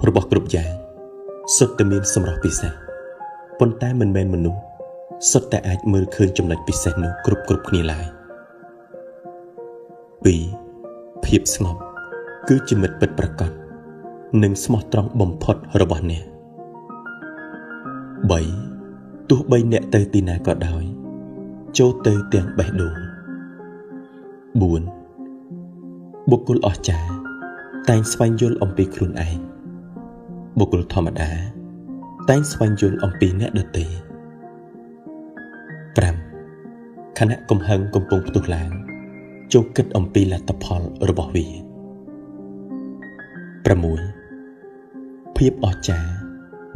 របស់គ្រប់យ៉ាងសុទ្ធតែមានសម្រស់ពិសេសប៉ុន្តែមិនមែនមនុស្សសុទ្ធតែអាចមើលឃើញចំណុចពិសេសនោះគ្រប់គ្នាឡើយ 2. ភាពស្ងប់គឺជាមិត្តពិតប្រាកដនិងស្មោះត្រង់បំផុតរបស់អ្នក 3. ទោះបីអ្នកទៅទីណាក៏ដោយចូលទៅទាំងបេះដូង 4. បុគ្គលអស្ចារ្យតែងស្វែងយល់អំពីខ្លួនឯងបុគ្គលធម្មតាតែងស្វែងយល់អំពីអ្នកដទៃ 5. ខណៈកំហឹងកំពុងផ្ទុះឡើងចូលគិតអំពីលទ្ធផលរបស់វា 6. ភាពអស្ចារ្យ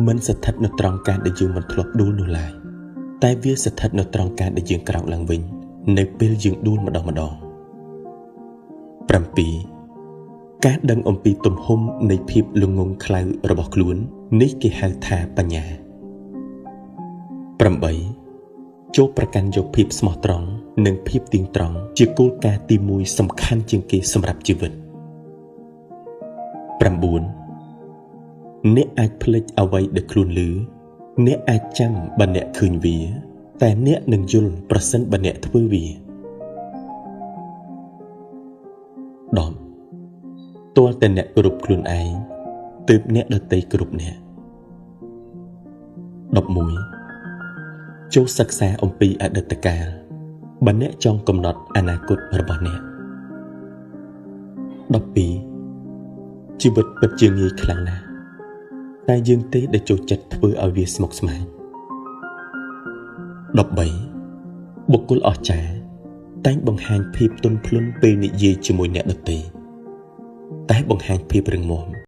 មិនស្ថិតនៅត្រង់ការដែលយើងមិនធ្លាប់ដួលនោះឡើយតែវាស្ថិតនៅត្រង់ការដែលយើងក្រោកឡើងវិញនៅពេលយើងដួលម្ដង 7. ការដឹងអំពីទំហំនៃភាពល្ងង់ខ្លៅរបស់ខ្លួននេះគេហៅថាបញ្ញា 8. ចូលប្រកាន់យកភាពស្មោះត្រង់និងភាពទៀងត្រង់ជាគោលការណ៍ទី1សំខាន់ជាងគេសម្រាប់ជីវិត 9. អ្នកអាចភ្លេចអ្វីដែលខ្លួនឮអ្នកអាចចាំបើអ្នកឃើញវាតែអ្នកនឹងយល់ប្រសិនបើអ្នកធ្វើវា 10. ទាល់តែអ្នកគោរពខ្លួនឯងទើបអ្នកដទៃគោរពអ្នក 11. ចូលសិក្សាអំពីអតីតកាលបើអ្នកចង់កំណត់អនាគតរបស់អ្នក 12. ជីវិតពិតជាងាយខ្លាំងណាស់តែយើងទេដែលចូលចិត្តធ្វើឲ្យវាស្មុគស្មាញ 13. បុគ្គលអស្ចារ្យតែងបង្ហាញភាពទន់ភ្លន់ពេលនិយាយជាមួយអ្នកដទៃតែបង្ហាញភាពរឹងមាំ